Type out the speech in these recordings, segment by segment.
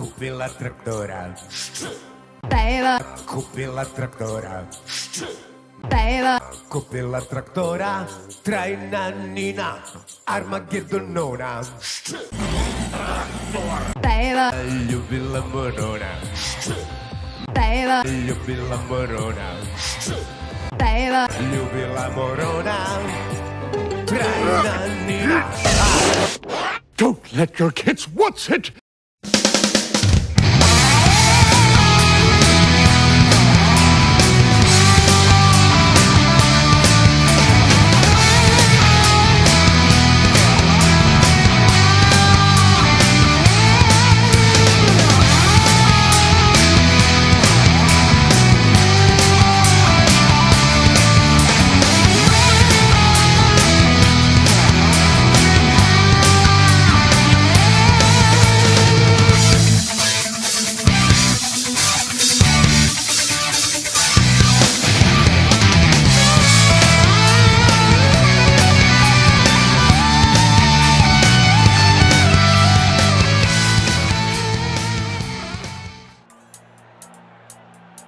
Kupi la traktora. Kupi la traktora. Kupi la traktora. Traina Nina. Armageddonona. Ljubi la morona. Ljubi la morona. Ljubi la morona. Traina Nina. Don't let your kids watch it!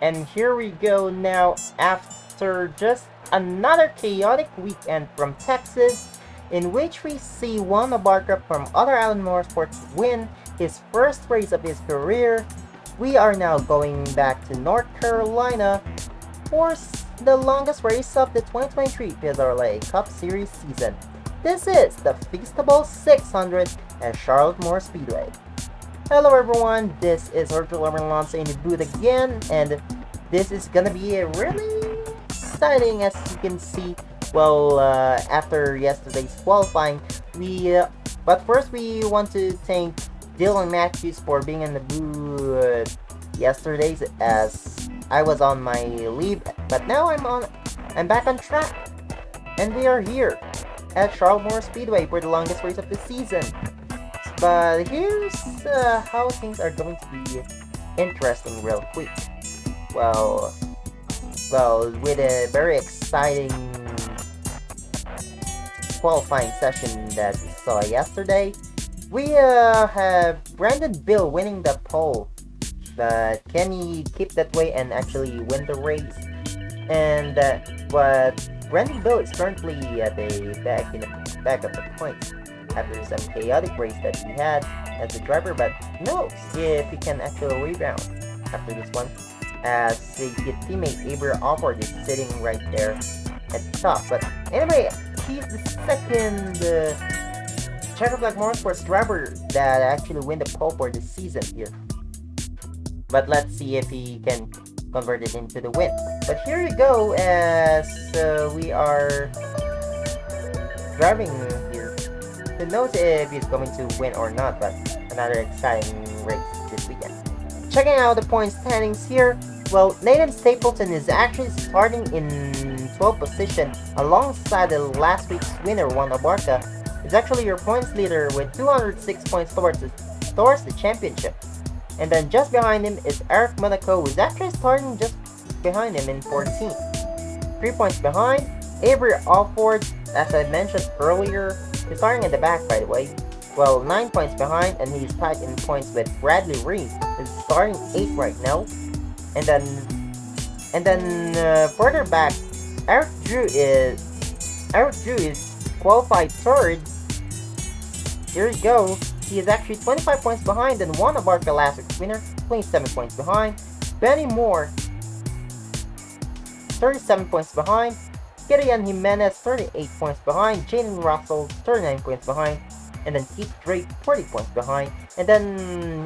And here we go now after just another chaotic weekend from Texas, in which we see Juan Abarca from Other Island Motorsports win his first race of his career. We are now going back to North Carolina for the longest race of the 2023 PSRLA Cup Series season. This is the Feastables 600 at Charlotte Motor Speedway. Hello everyone, this is Virtual Alonso in the booth again, and this is gonna be a really exciting, as you can see. Well, after yesterday's qualifying, but first we want to thank Dylan Matthews for being in the booth yesterday, as I was on my leave, but now I'm back on track, and we are here at Charlotte Motor Speedway for the longest race of the season. But here's how things are going to be interesting real quick. Well, with a very exciting qualifying session that we saw yesterday, we have Brandon Bill winning the pole. But can he keep that way and actually win the race? And but Brandon Bill is currently at the back of the points after some chaotic race that he had as a driver, but knows if he can actually rebound after this one, as his teammate Avery Alford is sitting right there at the top. But anyway, he's the second Czechoslovak Motorsports driver that actually win the pole for the season here. But let's see if he can convert it into the win. But here you go, as we are driving here. Who knows if he's going to win or not, but another exciting race this weekend. Checking out the point standings here, well, Nathan Stapleton is actually starting in 12th position alongside the last week's winner, Juan Abarca. Is actually your points leader with 206 points towards the championship. And then just behind him is Eric Monaco, who's actually starting just behind him in 14th. 3 points behind, Avery Alford, as I mentioned earlier, is starting at the back, by the way. Well, 9 points behind, and he's tied in points with Bradley Reed, who's starting 8th right now. And then further back, Eric Drew is qualified 3rd. Here we go. He is actually 25 points behind, and Juan Abarca, last week's winner, 27 points behind. Benny Moore, 37 points behind. Gideon Jimenez, 38 points behind. Jaden Russell, 39 points behind. And then Keith Drake, 40 points behind. And then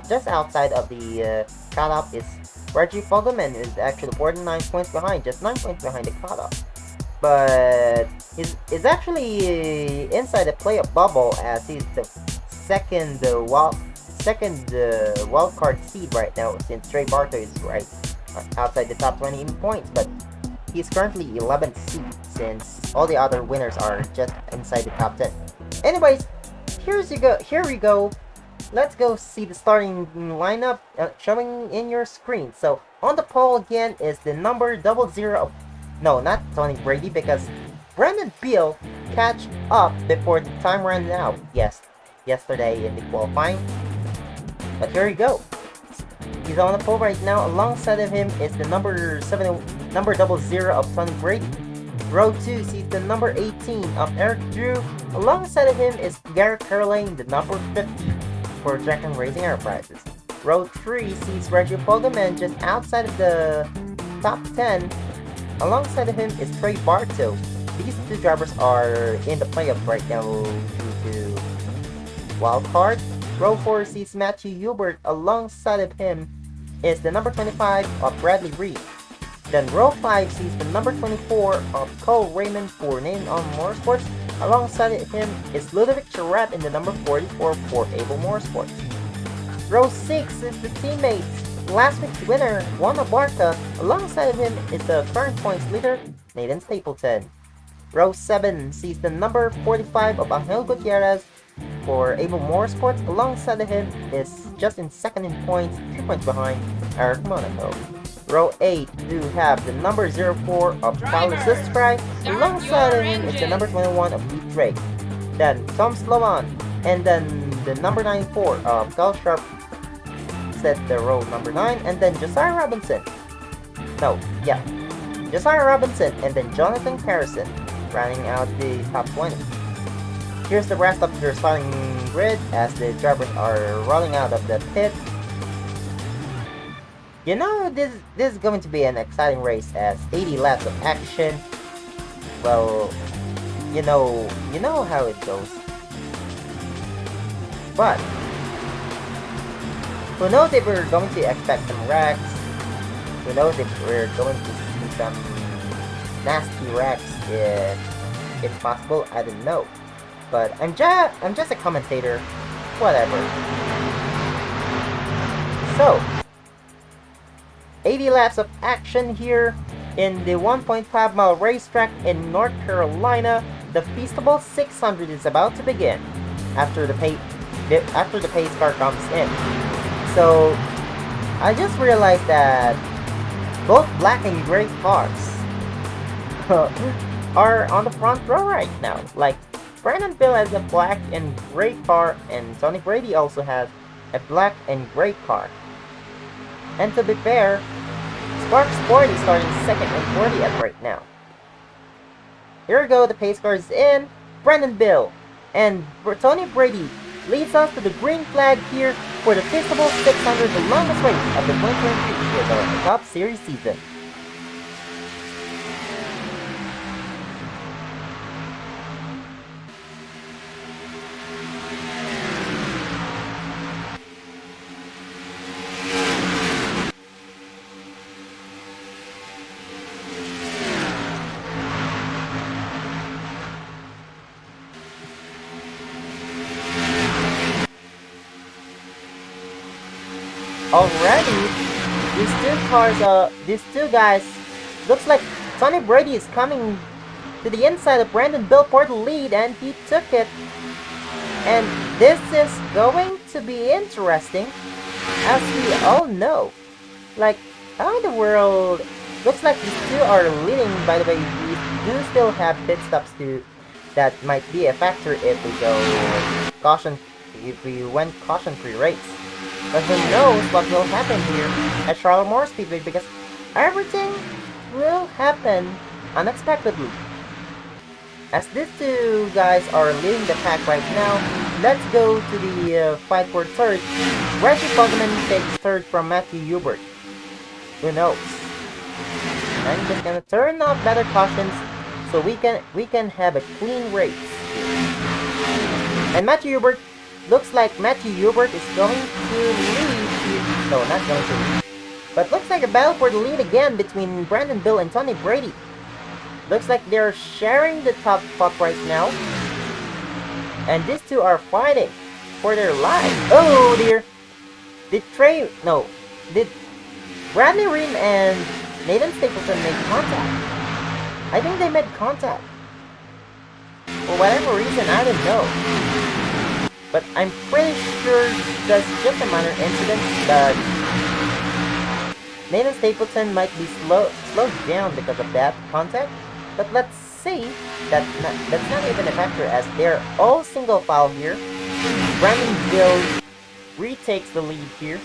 just outside of the cutoff is Reggie Fogelman, who is actually 49 points behind, just 9 points behind the cutoff. But he's actually inside the playoff bubble, as he's the second wild card seed right now, since Trey Barto is right outside the top 20 in points, but he's currently 11th seed since all the other winners are just inside the top 10. Anyways, here we go. Let's go see the starting lineup showing in your screen. So on the pole again is the number 00. No, not Tony Brady, because Brandon Beal catch up before the time ran out. Yes, yesterday in the qualifying. But here you go. He's on the pole right now. Alongside of him is the number 00 of Tony Brady. Row 2 sees the number 18 of Eric Drew. Alongside of him is Garrett Caroline, the number 50 for Dragon Racing Enterprises. Row 3 sees Reggie Fogelman just outside of the top 10. Alongside of him is Trey Bartow. These two drivers are in the playoffs right now due to wild card. Row 4 sees Matthew Hubert. Alongside of him is the number 25 of Bradley Reed. Then row 5 sees the number 24 of Cole Raymond for Name on Motorsports. Alongside of him is Ludovic Charette in the number 44 for Able Motorsports. Row 6 is the teammates. Last week's winner, Juan Abarca. Alongside of him is the current points leader, Nathan Stapleton. Row 7 sees the number 45 of Angel Gutierrez for Able Motorsports. Alongside of him is just in second in points, 3 points behind Eric Monaco. Row 8 do have the number 04 of Carlos Sistry. Alongside of him is the number 21 of Pete Drake. Then Tom Sloan, and then the number 94 of Kyle Sharp set the row number 9, and then Josiah Robinson. Josiah Robinson, and then Jonathan Harrison rounding out the top 20. Here's the rest of their starting grid as the drivers are rolling out of the pit. You know, this is going to be an exciting race as 80 laps of action. Well, you know how it goes. But who knows if we're going to expect some wrecks? Who knows if we're going to see some nasty wrecks if possible? I don't know. But I'm just a commentator. Whatever. So 80 laps of action here in the 1.5 mile racetrack in North Carolina. The Feastables 600 is about to begin after the pace car comes in. So I just realized that both black and gray cars are on the front row right now. Like Brandon Bill has a black and gray car, and Tony Brady also has a black and gray car. And to be fair, Spark Sport is starting second and 40th right now. Here we go, the pace car is in. Brandon Bill and Tony Brady leads us to the green flag here for the Feastables 600, the longest race of the 2023 Cup Series season. Already, these two guys, looks like Tony Brady is coming to the inside of Brandon Bill for the lead, and he took it. And this is going to be interesting, as we all know. Like, how in the world? Looks like these two are leading. By the way, we do still have pit stops that might be a factor if we went caution-free race. But who knows what will happen here at Charlotte Motor Speedway, because everything will happen unexpectedly. As these two guys are leading the pack right now, let's go to the fight for third. Reggie Fogelman takes third from Matthew Hubert. Who knows? I'm just gonna turn off better cautions so we can have a clean race. And looks like Matthew Hubert is going to lead. No, not going to lead. But looks like a battle for the lead again between Brandon Bill and Tony Brady. Looks like they're sharing the top spot right now. And these two are fighting for their lives. Oh dear. Did Bradley Reed and Nathan Stapleton make contact? I think they made contact. For whatever reason, I don't know. But I'm pretty sure that's just a minor incident, but Nathan Stapleton might be slowed down because of that contact. But let's see, that's not even a factor as they're all single file here. Brandon Bill retakes the lead here.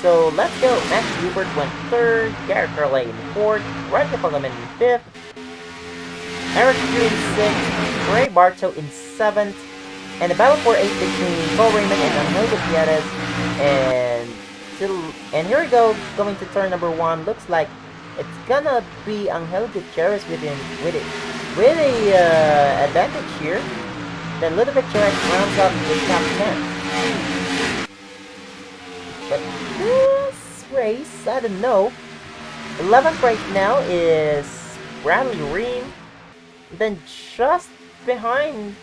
So let's go. Max Hubert went third, Garrett Carlay in fourth, Roger Pagaman in fifth, Eric Drew in sixth, Ray Bartow in seventh, and a battle for eighth between Paul Raymond and Angel Gutierrez. And here we go, going to turn number one. Looks like it's gonna be Angel Gutierrez with a advantage here. Then Ludovic Charette rounds up the top 10. But this race, I don't know. 11th right now is Bradley Ream. Then just behind,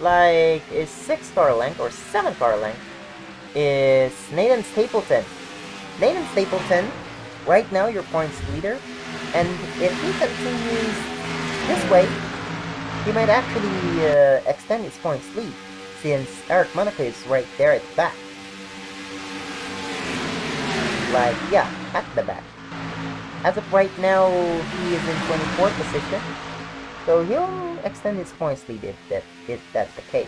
like, is 6-car length or 7-car length, is Nathan Stapleton. Nathan Stapleton, right now your points leader. And if he continues this way, he might actually extend his points lead, since Eric Monaco is right there at the back. Like, yeah, at the back. As of right now, he is in 24th position, so he'll extend his points lead if that's the case.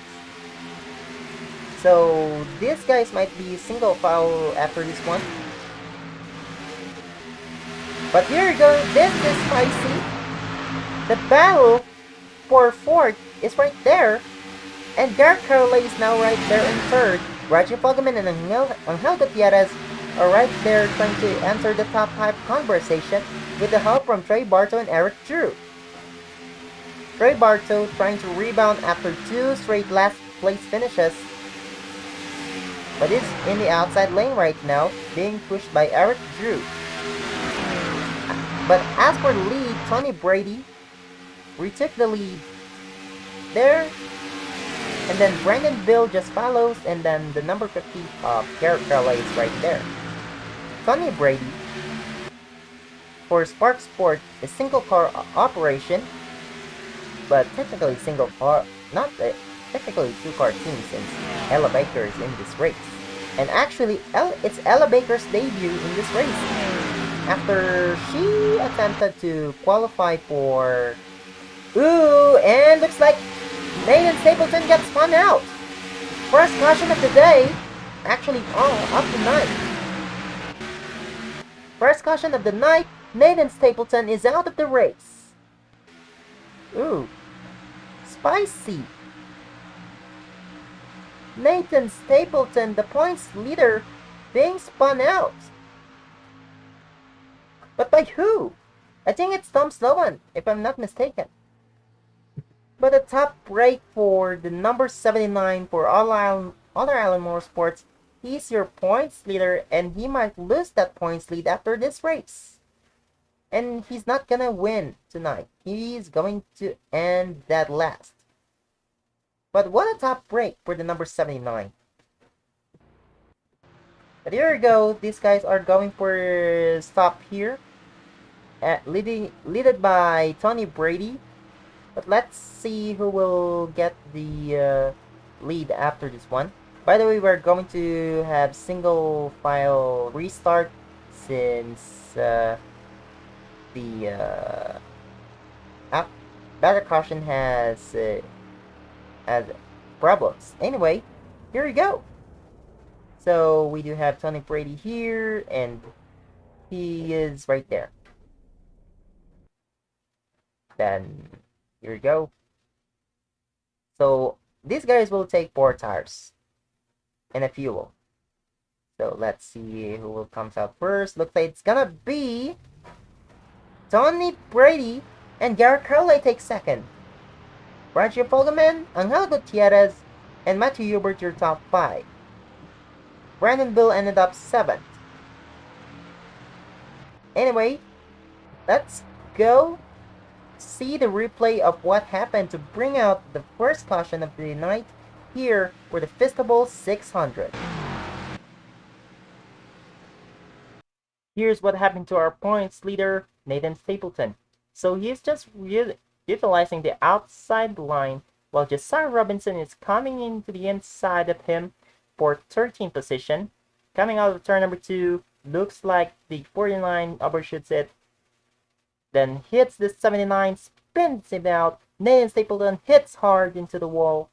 So these guys might be single file after this one. But here we go, this is spicy. The battle for fourth is right there, and Garrett Carlay is now right there in third. Roger Pagaman and Angel Gutierrez are right there trying to enter the top 5 conversation with the help from Trey Bartow and Eric Drew. Trey Bartow trying to rebound after 2 straight last place finishes, but is in the outside lane right now, being pushed by Eric Drew. But as for the lead, Tony Brady retook the lead there, and then Brandon Bill just follows, and then the number 50 of Garrett Carlay is right there. Tony Brady, for Spark Sport, is single car operation, but technically single car, not technically 2-car team, since Ella Baker is in this race. And actually, it's Ella Baker's debut in this race, after she attempted to qualify for... Ooh, and looks like Nathan Stapleton gets spun out. First caution of the day, actually, of the night. First caution of the night, Nathan Stapleton is out of the race. Ooh, spicy. Nathan Stapleton, the points leader, being spun out. But by who? I think it's Tom Sloan, if I'm not mistaken. But a top break for the number 79 for Other Island Motorsports. He's your points leader, and he might lose that points lead after this race. And he's not gonna win tonight. He's going to end that last. But what a top break for the number 79. But here we go. These guys are going for stop here, led by Tony Brady. But let's see who will get the lead after this one. By the way, we're going to have single file restart, since the battery caution has problems. Anyway, here we go. So we do have Tony Brady here, and he is right there. Then here we go. So these guys will take 4 tires and a fuel. So let's see who comes out first. Looks like it's gonna be Tony Brady, and Garrett Carlay takes second. Roger Pagaman, Angel Gutierrez, and Matthew Hubert your top 5. Brandon Bill ended up 7th. Anyway, let's go see the replay of what happened to bring out the first caution of the night here for the Feastables 600. Here's what happened to our points leader, Nathan Stapleton. So he's just utilizing the outside line, while Josiah Robinson is coming into the inside of him for 13th position. Coming out of turn number 2, looks like the 49 overshoots it, then hits the 79, spins him out. Nathan Stapleton hits hard into the wall,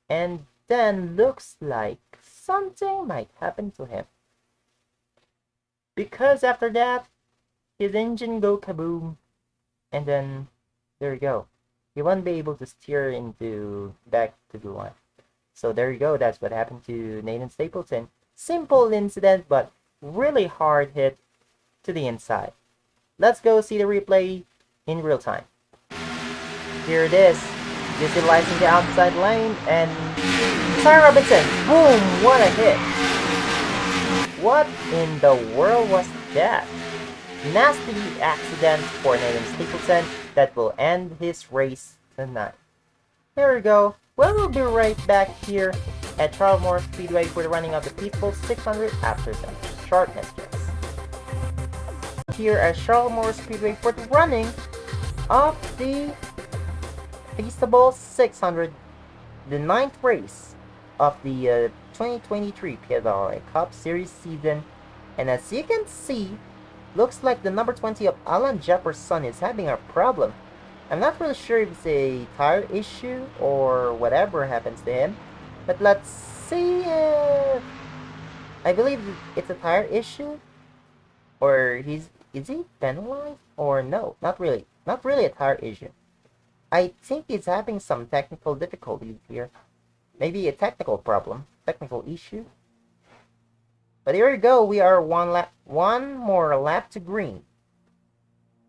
and then looks like something might happen to him. Because after that, his engine go kaboom, and then there you go. He won't be able to steer into back to the line. So there you go. That's what happened to Nathan Stapleton. Simple incident, but really hard hit to the inside. Let's go see the replay in real time. Here it is. Utilizing the outside lane, and Sarah Robinson. Boom! What a hit. What in the world was that? Nasty accident for Nathan Stapleton that will end his race tonight. Here we go. Well, we'll be right back here at Charlotte Motor Speedway for the running of the Feastables 600 after some short messages. Here at Charlotte Motor Speedway for the running of the Feastables 600, the 9th race of the 2023 PSRLA Cup Series season. And as you can see, looks like the number 20 of Alan Jefferson is having a problem. I'm not really sure if it's a tire issue or whatever happens to him, but let's see. I believe it's a tire issue, or is he penalized, or no? Not really a tire issue. I think he's having some technical difficulties here, maybe a technical problem, technical issue. But here we go. We are one more lap to green.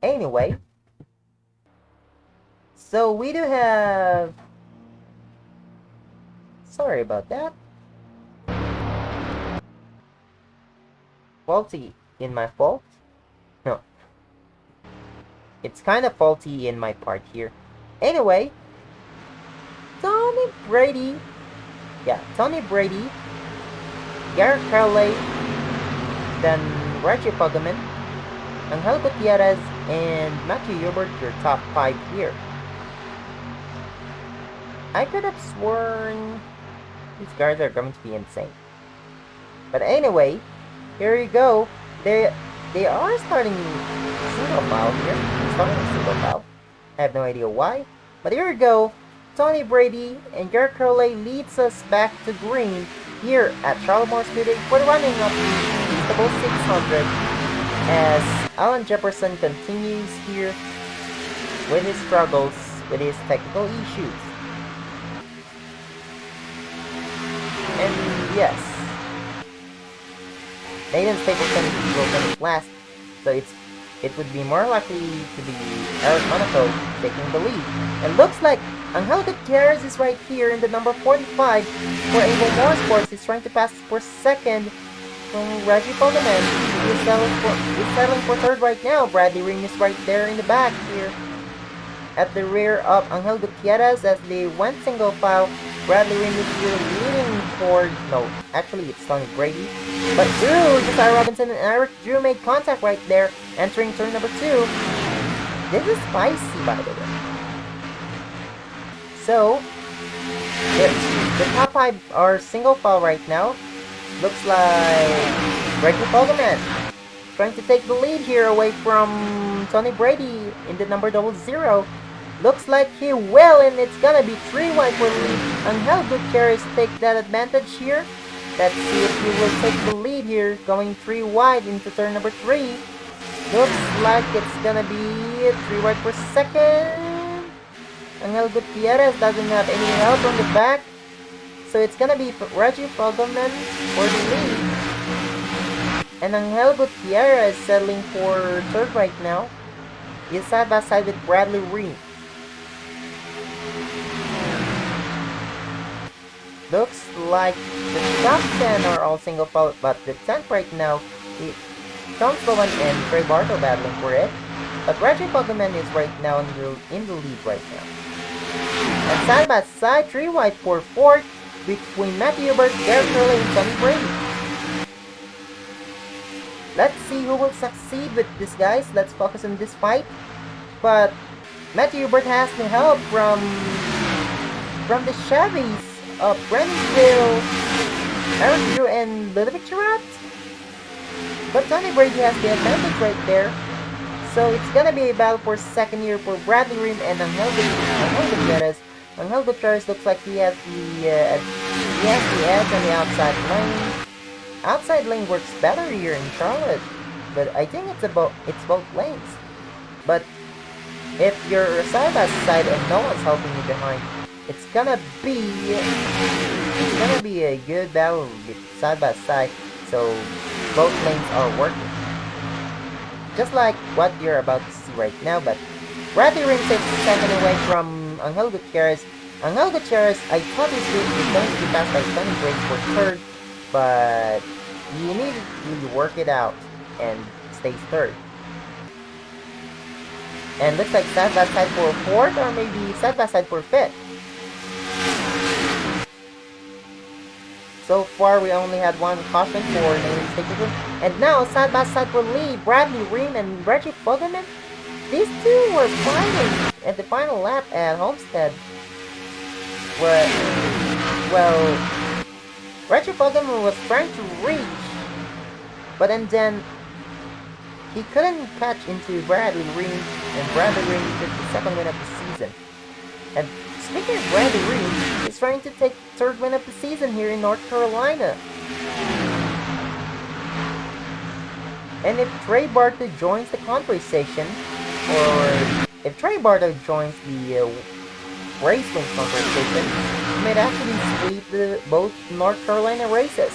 Anyway. So we do have... Sorry about that. Faulty in my fault? No. It's kind of faulty in my part here. Anyway. Tony Brady. Garrett Carley. Then Reggie Pugman. Angel Gutierrez and Matthew Hubert, your top 5 here. I could have sworn these guys are going to be insane. But anyway, here you go. They are starting single file here. Single file. I have no idea why. But here we go. Tony Brady and Garrett Curley leads us back to green here at Charlotte Motor Speedway for the running of the Feastables 600 as Alan Jefferson continues here with his struggles with his technical issues. And yes, Nathan Stapleton will finish last, so it would be more likely to be Eric Monaco taking the lead. And looks like Angel Gutierrez is right here in the number 45 for Able Motorsports. He's trying to pass for second from Reggie Pugman. He's settling for third right now. Bradley Ring is right there in the back here at the rear of Angel Gutierrez as they went single file. Bradley Ring is here leading for... No, actually it's Tony Brady. But Josiah Robinson and Eric Drew made contact right there, entering turn number 2. This is spicy, by the way. So, the top 5 are single file right now. Looks like Reggie Pugman trying to take the lead here away from Tony Brady in the number 00. Looks like he will, and it's gonna be 3 wide for the lead. Angel Gutierrez take that advantage here. Let's see if he will take the lead here, going 3 wide into turn number 3. Looks like it's gonna be 3 wide for second. Angel Gutierrez doesn't have any help on the back, so it's gonna be Reggie Pugman for the lead. And Angel Gutierrez settling for third right now. He's side by side with Bradley Ring. Looks like the top 10 are all single file, but the 10th right now, Tom Sloan and Trey Bartle battling for it. But Reggie Pugman is right now in the lead right now. And side by side, 3 wide for fourth between Matthew Hubert, Garrett Curley, and Tony Brady. Let's see who will succeed with this, guys. Let's focus on this fight. But Matthew Hubert has the help from the Chevys of Brandonville, Eric Drew, and Ludovic Charat. But Tony Brady has the advantage right there. So it's gonna be a battle for second here for Bradley Rim and Angel Gutierrez. Angel Gutierrez looks like he has the edge on the outside lane. Outside lane works better here in Charlotte, but I think it's both lanes. But if you're side by side and no one's helping you behind, it's gonna be a good battle side by side. So both lanes are working, just like what you're about to see right now. But Bradley Rim takes a second away from Angel Gutierrez. Angel Gutierrez, I thought he was going to be passed by Tony Brady for third, but he needed to work it out and stays third. And looks like side by side for fourth, or maybe side by side for fifth. So far, we only had one caution for Nathan Stapleton. And now, side by side for Lee, Bradley Ream, and Reggie Fogelman. These two were fighting at the final lap at Homestead. Well, Reggie Fogelman was trying to reach, but then he couldn't catch into Bradley Ream, and Bradley Ream took the second win of the season. And speaking of Bradley Ream, he's trying to take third win of the season here in North Carolina. And if Trey Bartow joins the conversation, or if Trey Bartow joins the race win conversation, he might actually sweep both North Carolina races.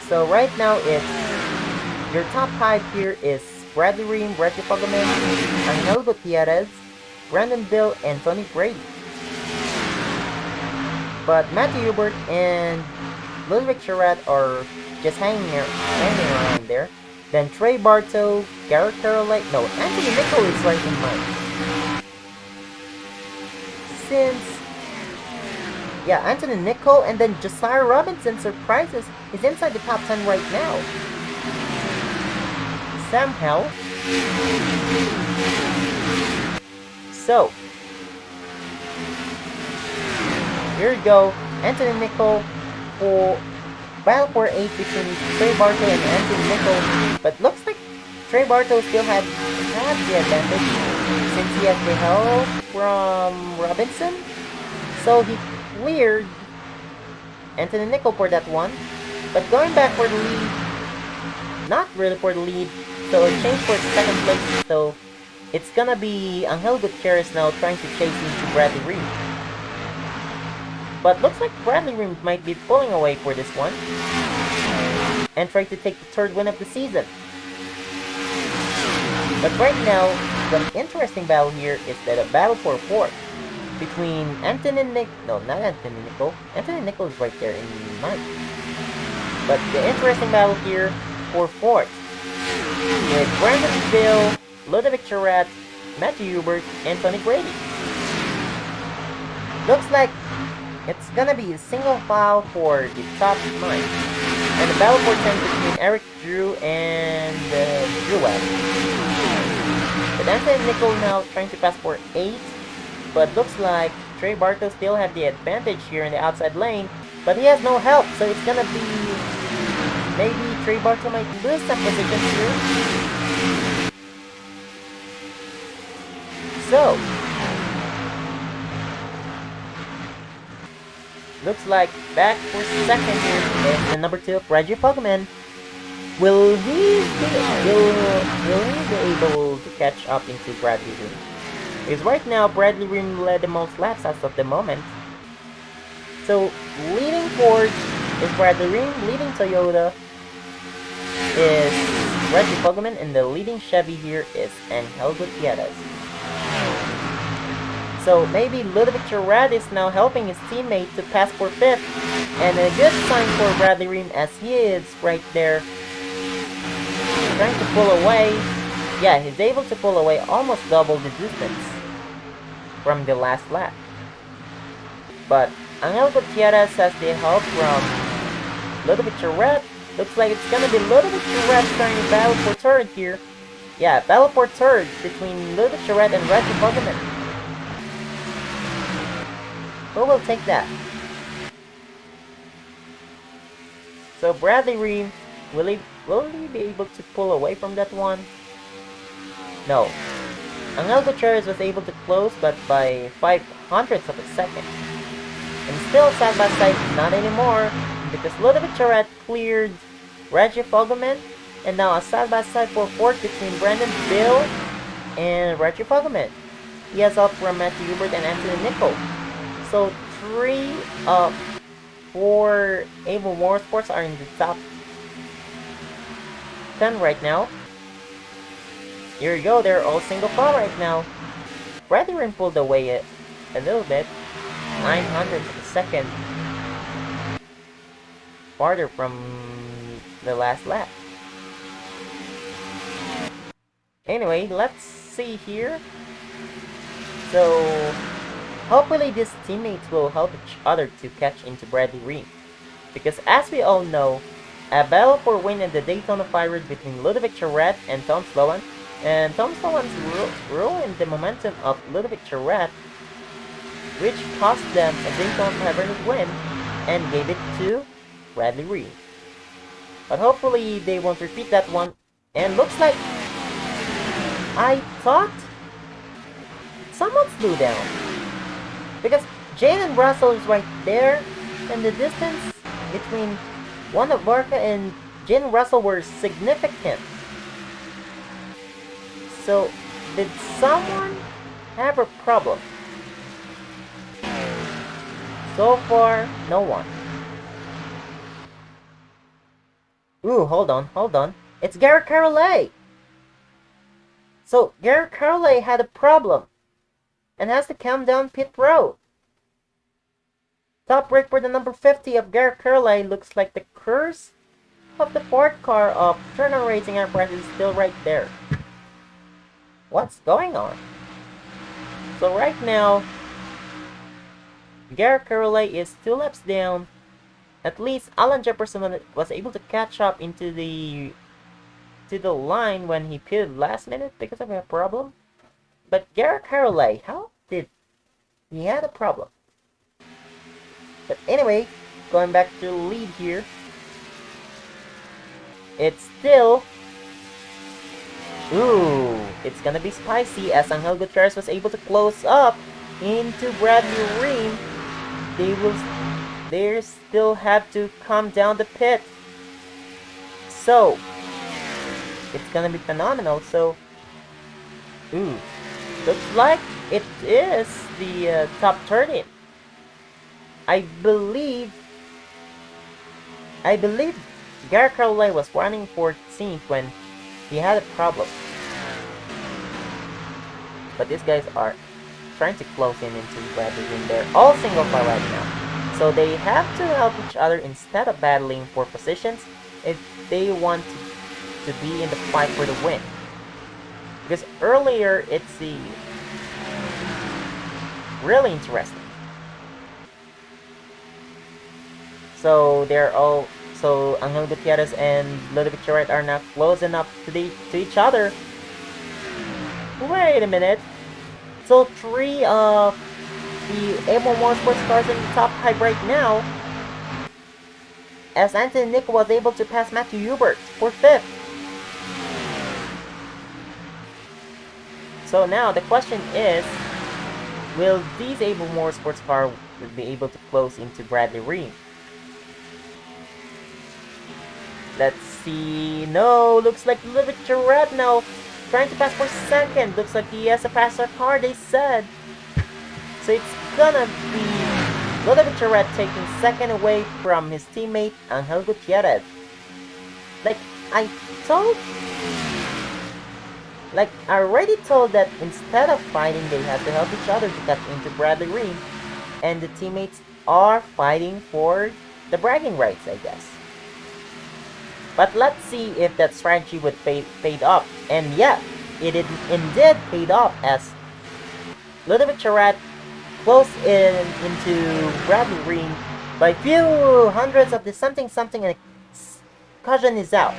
So right now it's your top 5 here is Bradley Ream, Reggie Fogelman, Angel Gutierrez, Brandon Bill, and Tony Brady. But Matthew Hubert and Ludwig Charette are just hanging around there. Then Trey Bartow, Garrett Carolite, no, Anthony Nicol is right in mine. Anthony Nicol, and then Josiah Robinson surprises is inside the top 10 right now. Somehow. So, here we go. Anthony Nicol for battle for 8 between Trey Bartow and Anthony Nicol, but looks like Trey Bartow still had the advantage since he has the help from Robinson. So he cleared Anthony Nicol for that one, but going back for the lead, not really for the lead, so it changed for second place, so it's gonna be Angel Gutierrez now trying to chase into Bradley Ream. But looks like Bradley Ream might be pulling away for this one, and try to take the third win of the season. But right now, the interesting battle here is that a battle for fourth between Anthony Nicol is right there in ninth. But the interesting battle here for fourth with Brandon Bill, Ludovic Charette, Matthew Hubert, and Tony Brady. Looks like it's gonna be a single file for the top 9. And the battle for 10 between Eric Drew and Drew Webb. But Anthony Nicol now trying to pass for 8. But looks like Trey Bartow still have the advantage here in the outside lane. But he has no help, so it's gonna be... maybe Trey Bartow might lose some positions here. So... looks like back for second here is the number 2, Reggie Fogelman. Will he be able to catch up into Bradley Ream? Because right now Bradley Ream led the most laps as of the moment. So leading Ford is Bradley Ream, leading Toyota is Reggie Fogelman, and the leading Chevy here is Angel Gutierrez. So maybe Ludovic Charette is now helping his teammate to pass for 5th, and a good sign for Bradley Ream as he is right there trying to pull away. Yeah, he's able to pull away almost double the distance from the last lap. But Angel Gutierrez has the help from Ludovic Charette. Looks like it's gonna be Ludovic Charette trying to battle for third here. Yeah, battle for third between Ludovic Charette and Reggie Fogelman. Who will take that? So Bradley Ream, will he be able to pull away from that one? No. Angel Gutierrez was able to close, but by 500ths of a second. And still side by side, not anymore, because Ludovic Charette cleared Reggie Fogelman, and now a side by side for fourth between Brandon Bill and Reggie Fogelman. He has help from Matthew Hubert and Anthony Nicol. So 3 of 4 Able Motorsports are in the top 10 right now. Here you go, they're all single file right now. Bradley Ring pulled away a little bit. 900ths of a second. Farther from the last lap. Anyway, let's see here. So, hopefully these teammates will help each other to catch into Bradley Ream. Because as we all know, a battle for win in the Daytona 500 between Ludovic Charette and Tom Sloan, and Tom Sloan's ruined the momentum of Ludovic Charette, which cost them a Daytona 500 win and gave it to Bradley Ream. But hopefully they won't repeat that one, and looks like I thought someone flew down. Because Jalen Russell is right there, and the distance between Juan Abarca and Jalen Russell were significant. So, did someone have a problem? So far, no one. Ooh, hold on. It's Garrett Carolet! So, Garrett Carolet had a problem and has to come down pit road. Top break for the number 50 of Garrett Carolet looks like the curse of the fourth car of Turner Racing Enterprise is still right there. What's going on? So right now, Garrett Carolet is 2 laps down. At least Alan Jefferson was able to catch up into the line when he pitted last minute because of a problem. But Garrett Carolet, how did he had a problem? But anyway, going back to the lead here, it's still, it's gonna be spicy as Angel Gutierrez was able to close up into Bradley Ream. They still have to come down the pit. So, it's gonna be phenomenal. So, looks like it is the top 30. I believe Garrett Carolet was running 14th when he had a problem. But these guys are trying to close in into Bradley Ream. They're all single file right now. So they have to help each other instead of battling for positions if they want to be in the fight for the win. Because earlier it's really interesting. So so Angel Gutierrez and Ludovic Charette are now close enough to each other. Wait a minute. So 3 of the A1 Motorsports cars in the top 5 right now, as Anthony Nicol was able to pass Matthew Hubert for 5th. So now the question is, will these A1 Motorsports cars be able to close into Bradley Ream? Let's see. No, looks like Ludovic Charette now trying to pass for 2nd. Looks like he has a faster car, they said. So it's gonna be Ludovic Charette taking 2nd away from his teammate Angel Gutierrez. Like I already told that instead of fighting, they have to help each other to catch into Bradley Ream, and the teammates are fighting for the bragging rights, I guess. But let's see if that strategy would paid off. And yeah, it indeed paid off as Ludovic Charette close into Bradley Ream by few hundreds of the something and caution is out.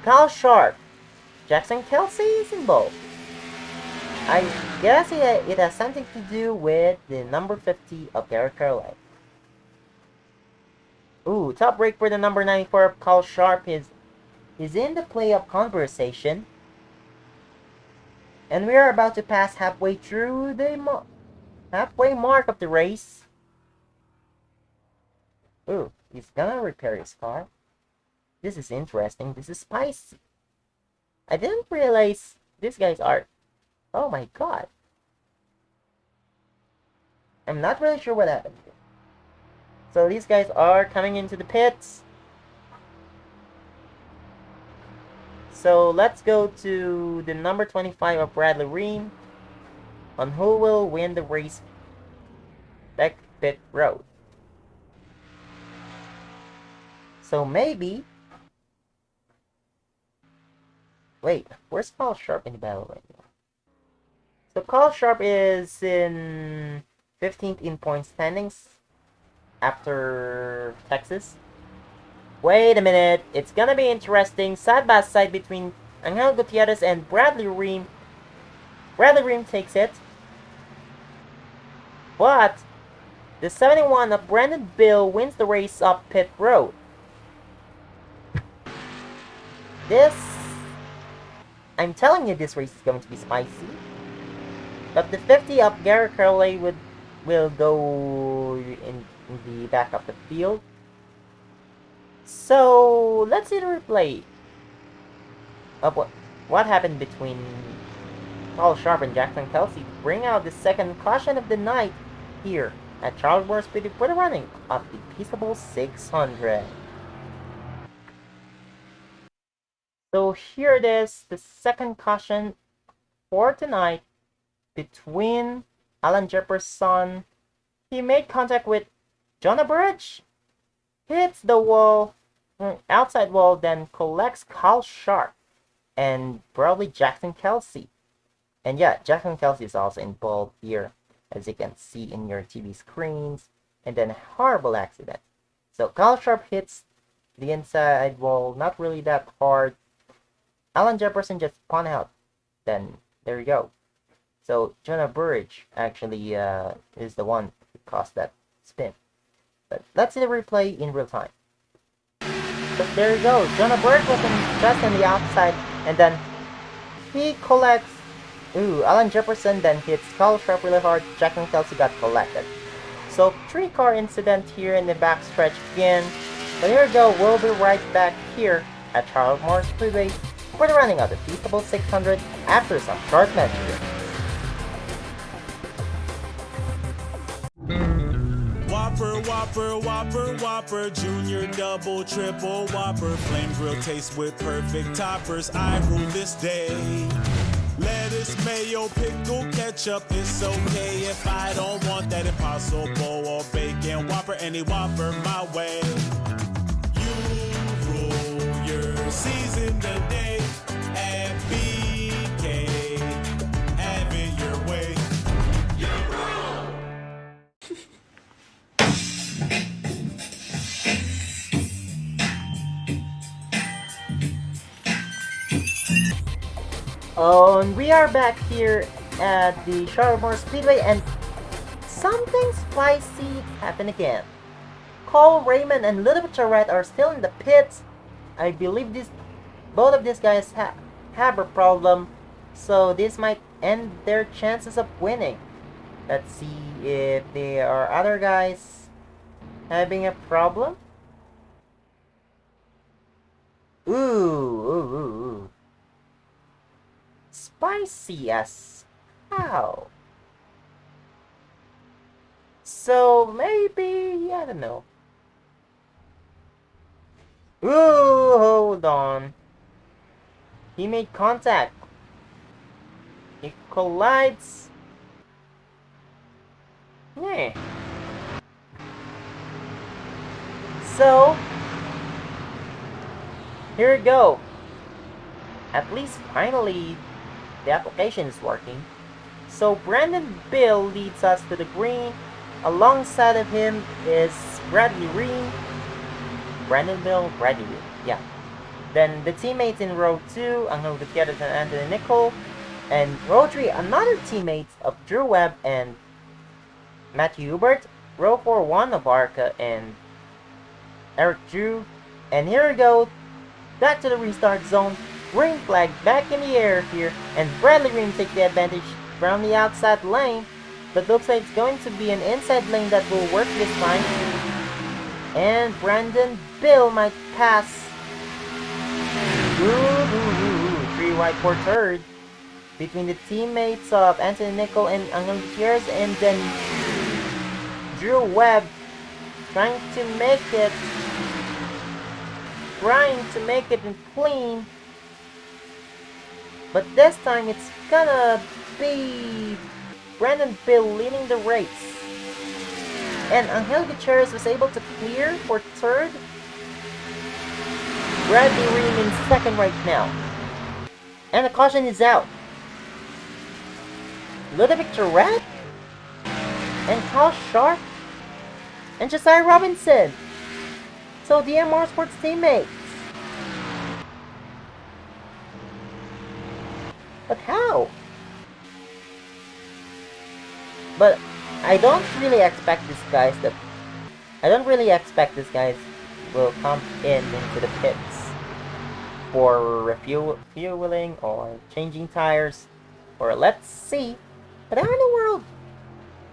Kyle Sharp, Jackson Kelsey is involved. I guess it has something to do with the number 50 of Garrett Carolet. Ooh, top break for the number 94 of Kyle Sharp is in the playoff conversation. And we are about to pass halfway through the halfway mark of the race. Ooh, he's gonna repair his car. This is interesting. This is spicy. I didn't realize these guys are... Oh my god. I'm not really sure what happened here. So these guys are coming into the pits. So let's go to the number 25 of Bradley Ream on who will win the race back pit road. So maybe... Wait, where's Carl Sharp in the battle right now? So Carl Sharp is in 15th in point standings after Texas. Wait a minute, it's gonna be interesting side by side between Angel Gutierrez and Bradley Ream. Bradley Ream takes it. But the 71 of Brandon Bill wins the race up pit road. I'm telling you, this race is going to be spicy. But the 50 of Garrett Curley will go in the back of the field. So let's see the replay of what happened between Paul Sharp and Jackson Kelsey to bring out the second caution of the night here at Charlotte Motor Speedway for the running of the Feastables 600. So here it is, the second caution for tonight between Alan Jefferson. He made contact with Jonah Bridge, hits the wall, outside wall, then collects Carl Sharp and probably Jackson Kelsey. And yeah, Jackson Kelsey is also involved here, as you can see in your TV screens. And then horrible accident. So Carl Sharp hits the inside wall, not really that hard. Alan Jefferson just spun out. Then there you go. So Jonah Burridge actually is the one who caused that spin. But let's see the replay in real time. But there you go. Jonah Burridge was just on the outside, and then he collects. Alan Jefferson then hits Carl Sharp really hard. Jackson Kelsey got collected. So 3-car incident here in the backstretch again. But here we go. We'll be right back here at Charlotte Motor Speedway for the running of the Feastables 600 after some short messages. Whopper, Whopper, Whopper, Whopper, Junior, Double, Triple, Whopper, Flame Grill taste with perfect toppers. I rule this day. Lettuce, mayo, pickle, ketchup, it's okay if I don't want that Impossible or bacon Whopper, any Whopper my way. You rule your season today at BK. Have it your way. You rule! Oh, and we are back here at the Charlotte Motor Speedway, and something spicy happened again. Cole Raymond and Little Charette are still in the pits. I believe both of these guys have a problem, so this might end their chances of winning. Let's see if there are other guys having a problem. Ooh. Spicy as how? So maybe, I don't know. Ooh, hold on. He made contact. He collides. Yeah. So, here we go. At least finally, the application is working. So Brandon Bill leads us to the green. Alongside of him is Bradley Ream. Brandon Bill, Bradley Ream, yeah. Then the teammates in row 2, Angel Gutierrez and Anthony Nicole. And row 3, another teammates of Drew Webb and Matthew Hubert. Row 4, Juan Abarca and Eric Drew. And here we go, back to the restart zone. green flag back in the air here, and Bradley Ream takes the advantage from the outside lane, but looks like it's going to be an inside lane that will work this time. And Brandon Bill might pass. 3 wide for third between the teammates of Anthony Nicol and Angel Gutierrez, and then Drew Webb trying to make it in clean, but this time it's gonna be Brandon Bill leading the race, and Angel Gutierrez was able to clear for third. Bradley Ream in second right now, and the caution is out. Ludovic Tourette and Kyle Sharp and Josiah Robinson. So DMR Sports teammates. But how? But I don't really expect these guys will come into the pits for refueling or changing tires, or let's see. But how in the world?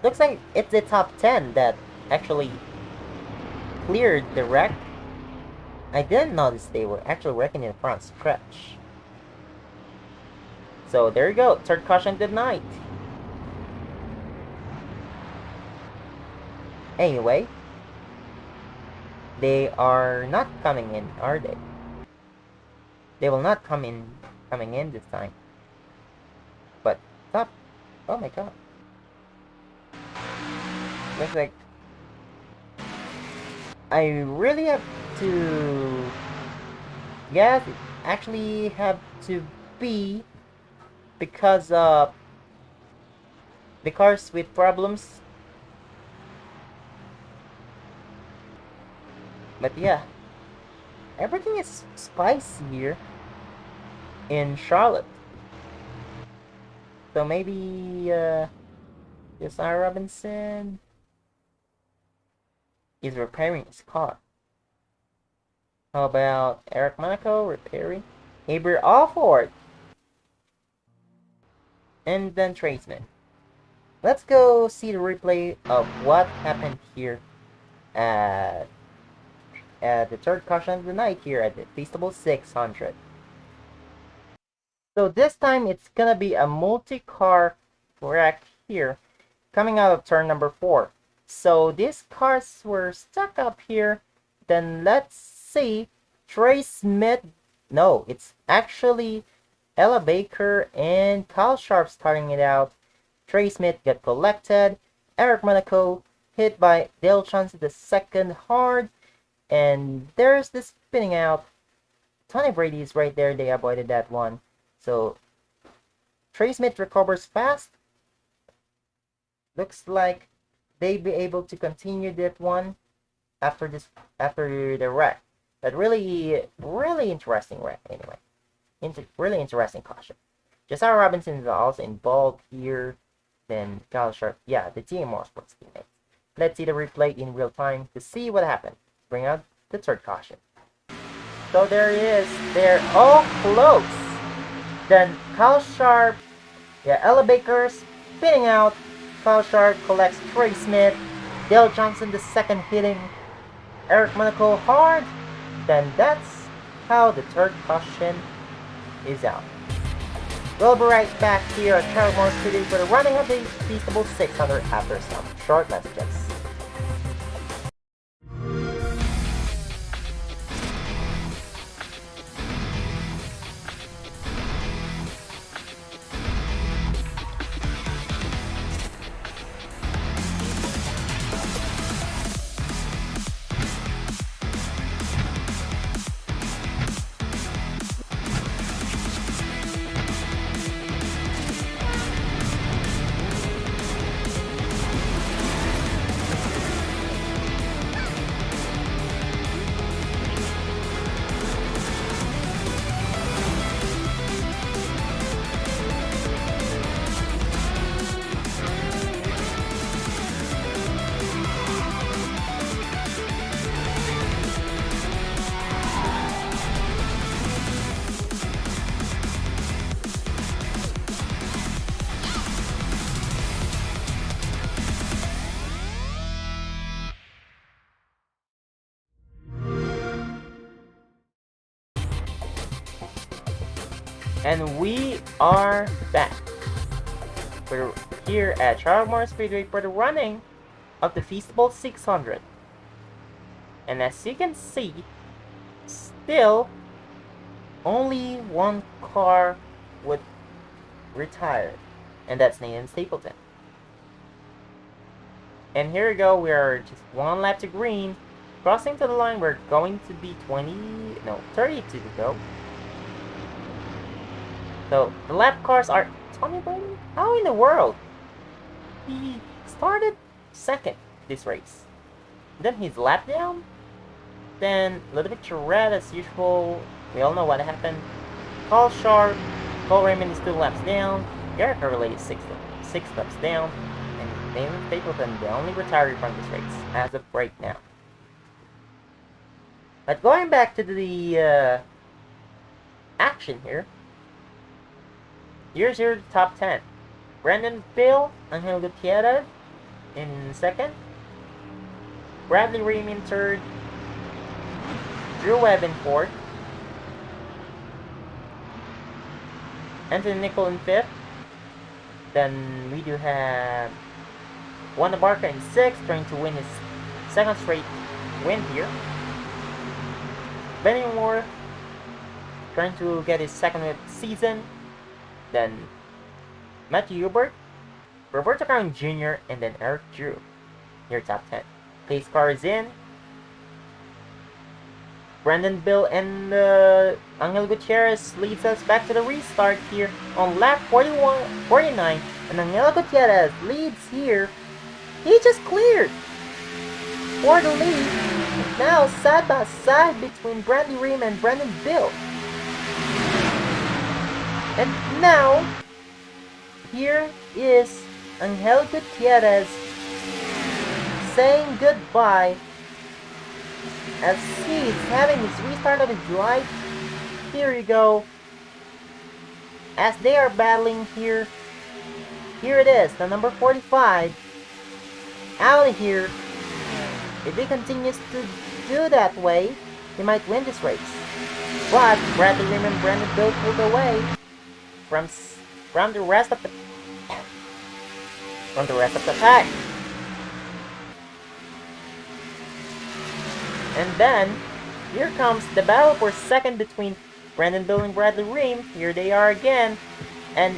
Looks like it's the top 10 that actually cleared the wreck. I didn't notice they were actually wrecking in the front stretch. So there you go, third caution denied. Anyway, they are not coming in, are they? They will not coming in this time. But stop. Oh my god. Looks like I really have to guess it actually have to be because of the cars with problems. But yeah, everything is spicy here in Charlotte. So maybe Josiah Robinson is repairing his car. How about Eric Monaco repairing? Aber Alford. And then Tradesman. Let's go see the replay of what happened here at the third caution of the night here at the Feastables 600. So this time it's gonna be a multi-car wreck here, coming out of turn number 4. So these cars were stuck up here. Then let's see, Trey Smith. No, it's actually Ella Baker and Kyle Sharp starting it out. Trey Smith got collected. Eric Monaco hit by Dale Johnson the second hard. And there's the spinning out. Tony Brady is right there. They avoided that one. So Trey Smith recovers fast. Looks like they be able to continue that one after the wreck. But really interesting wreck anyway. Really interesting caution. Josiah Robinson is also involved here. Then Kyle Sharp. Yeah, the DMR Sports teammates. Let's see the replay in real time to see what happened. Bring out the third caution. So there he is. They're all close. Then Kyle Sharp. Yeah, Ella Baker spinning out. Kyle Sharp collects Trey Smith. Dale Johnson the second hitting Eric Monaco hard. Then that's how the third caution is out. We'll be right back here at Charlotte Motor Speedway for the running of the Feastables 600 after some short messages. And we are back. We're here at Charlotte Motor Speedway for the running of the Feastables 600. And as you can see, still only one car would retire, and that's Nathan Stapleton. And here we go, we are just one lap to green. Crossing to the line, we're going to be 32 to go. So, the lap cars are Tony Blaney? How in the world? He started second this race. Then he's lap down. Then, a little bit Charette as usual. We all know what happened. Cole Sharp, Cole Raymond is 2 laps down. Garrett Hurley is 6 laps down. And Nathan Stapleton, the only retiree from this race, as of right now. But going back to the action here. Here's your top 10. Brandon Bill, Angel Gutierrez in second. Bradley Ream in third. Drew Webb in fourth. Anthony Nicol in fifth. Then we do have Juan Abarca in sixth, trying to win his second straight win here. Benny Moore trying to get his second win of the season. Then Matthew Hubert, Roberto Caron Jr., and then Eric Drew. Your top 10. Pace car is in. Brandon Bill and Angel Gutierrez leads us back to the restart here on lap 49. And Angel Gutierrez leads here. He just cleared for the lead. And now side by side between Bradley Ream and Brandon Bill. And now, here is Angel Gutierrez saying goodbye as he's having his restart of his life. Here you go. As they are battling here. Here it is, the number 45. Out of here. If he continues to do that way, he might win this race. But Bradley Ream and Brandon Bill pulled away from the rest of the pack. And then here comes the battle for second between Brandon Bill and Bradley Ream. Here they are again. And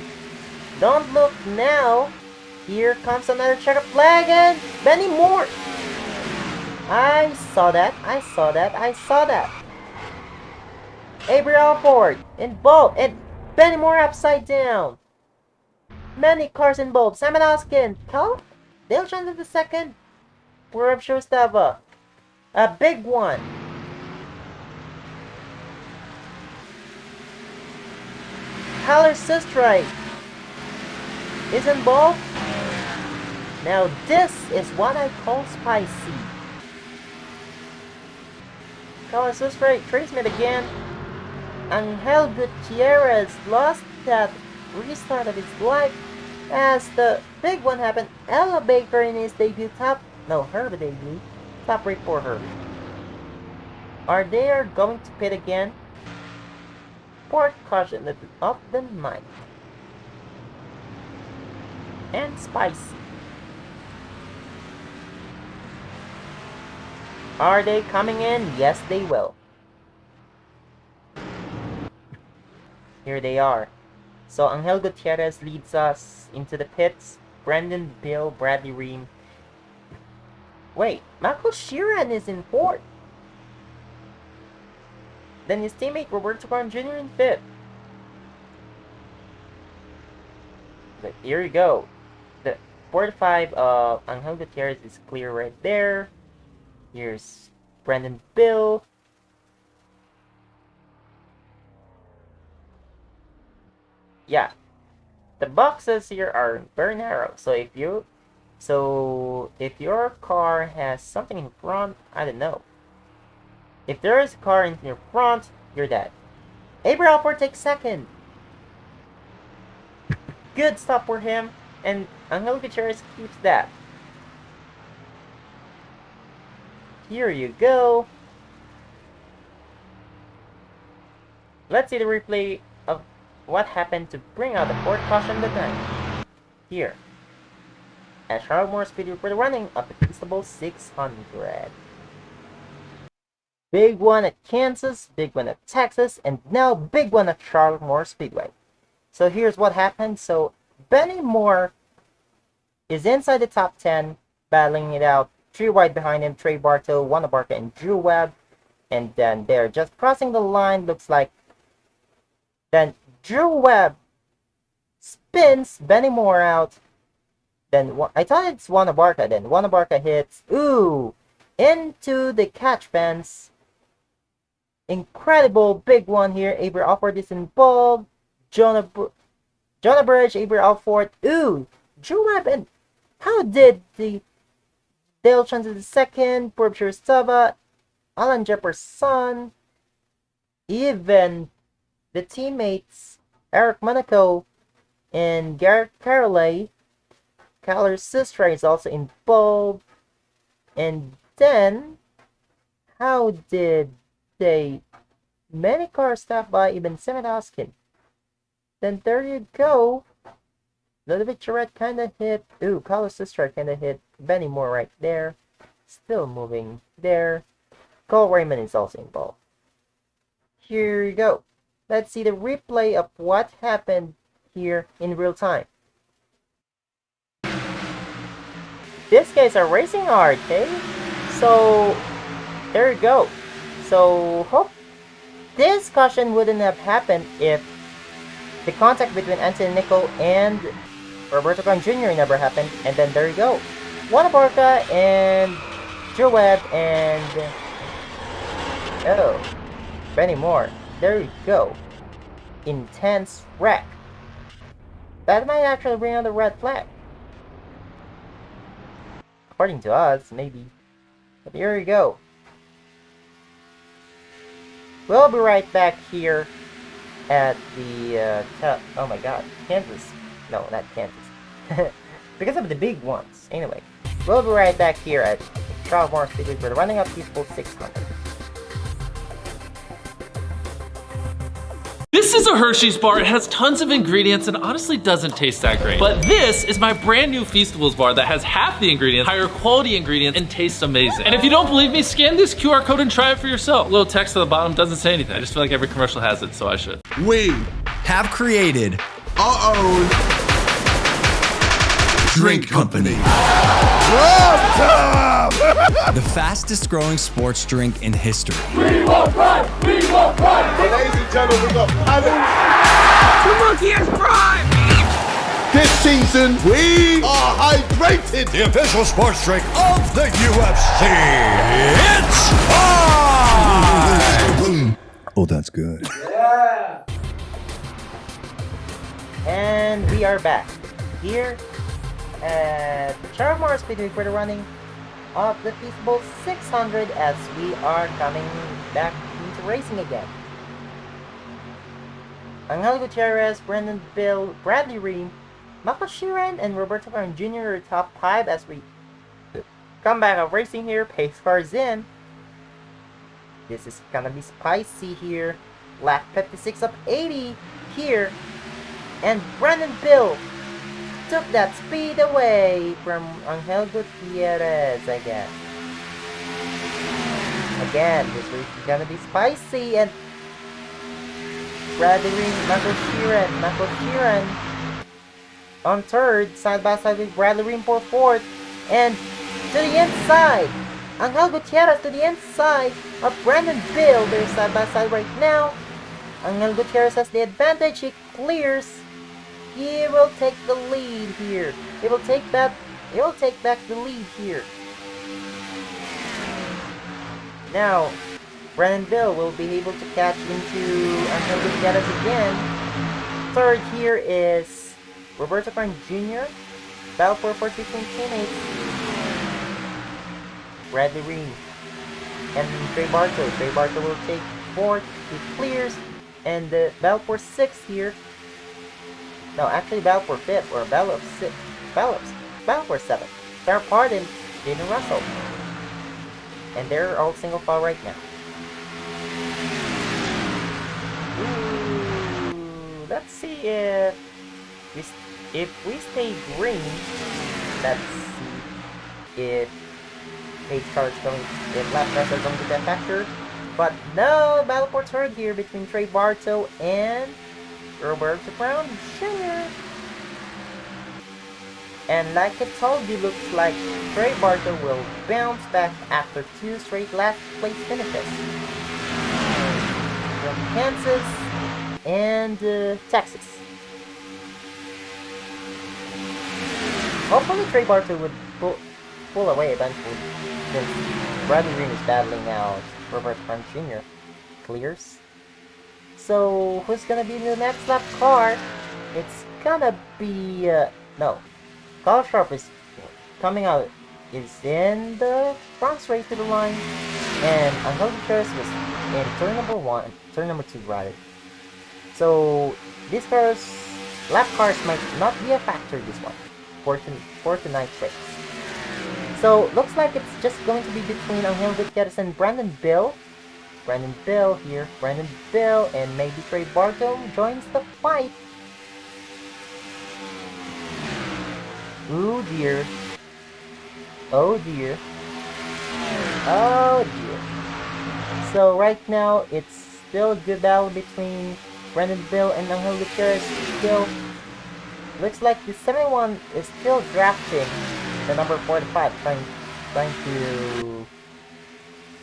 don't look now. Here comes another checkered flag and Benny Moore. I saw that. Gabriel Ford involved and Benny Moore upside down. Many cars involved. Simon Oskin, Dale Johnson the second. We're up Showstava. A big one. Tyler Sistrite is involved. Now this is what I call spicy. Tyler Sistrite, Traceman again. Angel Gutierrez lost that restart of his life as the big one happened. Ella Baker in his debut her debut. Top rate for her. Are they going to pit again? Port caution of the night. And spicy. Are they coming in? Yes, they will. Here they are. So Angel Gutierrez leads us into the pits. Brandon Bill, Bradley Ream. Wait, Michael Sheeran is in fourth. Then his teammate Roberto Caron Jr. in fifth. But here you go. The 45 of Angel Gutierrez is clear right there. Here's Brandon Bill. Yeah, the boxes here are very narrow. So if your car has something in front, I don't know. If there is a car in your front, you're dead. Abraham Alford takes second. Good stop for him, and Angel Gutierrez keeps that. Here you go. Let's see the replay of what happened to bring out the fourth caution of the night. Here, at Charlotte Motor Speedway for the running of the Feastables 600. Big one at Kansas, big one at Texas, and now big one at Charlotte Motor Speedway. So here's what happened. So Benny Moore is inside the top 10, battling it out. 3 wide behind him, Trey Bartow, Juan Abarca, and Drew Webb. And then they're just crossing the line, looks like. Then Drew Webb spins Benny Moore out. Then I thought it's Juan Abarca. Then Juan Abarca hits, into the catch fence. Incredible big one here. Avery Alford is involved. Jonah Bridge, Avery Alford. Drew Webb, and how did the Dale Chance II, Purb Shiristava, Alan Jefferson, even the teammates Eric Monaco and Garrett Carolay, Kyler's sister is also involved. And then, how did many cars stop by, even Simon Hoskin. Then there you go. Ludovic Charette kind of hit. Kyler's sister kind of hit Benny Moore right there. Still moving there. Cole Raymond is also involved. Here you go. Let's see the replay of what happened here in real time. These guys are racing hard, okay? So, there you go. So, hope this caution wouldn't have happened if the contact between Anthony Nicol and Roberto Khan Jr. never happened. And then there you go. Juan Abarca and Drew Webb and Benny Moore. There you go. Intense wreck. That might actually bring out the red flag. According to us, maybe. But here you go. We'll be right back here at the, oh my god, Kansas. No, not Kansas. Because of the big ones. Anyway, we'll be right back here at Charlotte Motor Speedway for the running up Feastables 600. This is a Hershey's bar. It has tons of ingredients and honestly doesn't taste that great. But this is my brand new Feastables bar that has half the ingredients, higher quality ingredients, and tastes amazing. And if you don't believe me, scan this QR code and try it for yourself. Little text at the bottom doesn't say anything. I just feel like every commercial has it, so I should. We have created our own drink company. the fastest growing sports drink in history. We will run! We will run! Ladies and gentlemen, we got paddles. The monkey has prime! This season, we are hydrated. The official sports drink of the UFC. It's time! Oh, that's good. And we are back here at Charlotte Motor Speedway for the running of the Feastables 600 as we are coming back into racing again. Angel Gutierrez, Brendan Bill, Bradley Ream, Michael Sheeran, and Roberto Khan Jr. are top 5 as we come back of racing here. Pace cars in. This is gonna be spicy here. Lap 56 of 80 here. And Brendan Bill took that speed away from Angel Gutierrez, I guess. Again, this race is gonna be spicy, and Bradley Ream, Michael Sheeran on third, side by side with Bradley Ream for fourth, and to the inside, Angel Gutierrez to the inside of Brendan Bill. They're side by side right now. Angel Gutierrez has the advantage. He clears. He will take the lead here. He will take back the lead here. Now, Brendan Bill will be able to catch into Angel Gutierrez again. Third here is Roberto Khan Jr. Battle for 14 teammates. Bradley Ream and Trey Bartow. Trey Bartow will take fourth. He clears. And the battle for 6th here. No, actually battle for 5th, or battle of 6th. Battle for 7th. Sarah Pardon, Jaden Russell. And they're all single file right now. Ooh, let's if we stay green, let's see if pace cars going, if lap cars are going to get factored. But no, battle for third here between Trey Bartow and Roberto Brown Jr. And like I told you, looks like Trey Bartow will bounce back after 2 straight last place finishes from Kansas and Texas. Hopefully Trey Bartow would pull away eventually, since Bradley Green is battling out Robert Brown Jr. Clears. So who's gonna be the next lap car? It's gonna be no. Kyle Sharp is coming out, is in the front straight to the line, and Angel Gutierrez was in turn number 2 rather. So these cars, lap cars might not be a factor this one for tonight's race. So looks like it's just going to be between Angel Gutierrez and Brandon Bill. Brandon Bill here, Brandon Bill, and maybe Trey Bartow joins the fight. Oh dear. Oh dear. Oh dear. So right now it's still a good battle between Brandon Bill and Angel Gutierrez. Still looks like the 71 is still drafting the number 45, trying to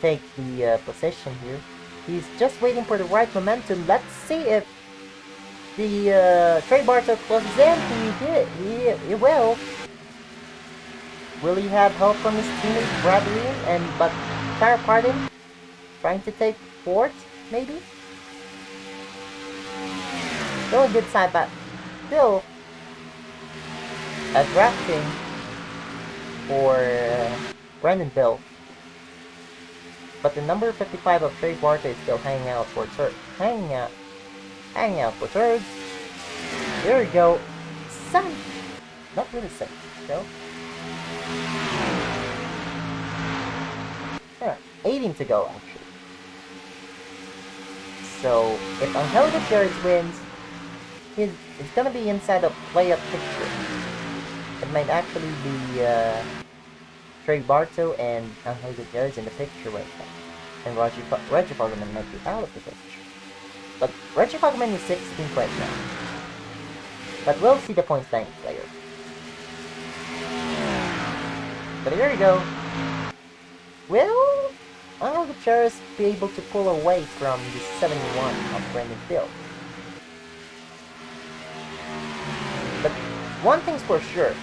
take the position here. He's just waiting for the right momentum. Let's see if the Trey Bartow closes in. He will. Will he have help from his teammate Bradley but Tara Pardon trying to take fourth, maybe? Still a good side, but still a drafting for Brandon Bill. But the number 55 of Trey Bartow is still hanging out for third. Hanging out for third. There we go. 7. Not really 7. No. Yeah, 18 to go actually. So if Angel Gutierrez wins, he's gonna be inside the playoff picture. It might actually be Trey Bartow and Angel Gutierrez in the picture right now. And Reggie Fogleman might be out of the picture. But Reggie Fogleman is 16th right now. But we'll see the point standings later. But here we go. Will Angel Gutierrez be able to pull away from the 71 of Brandon Bill? But one thing's for sure,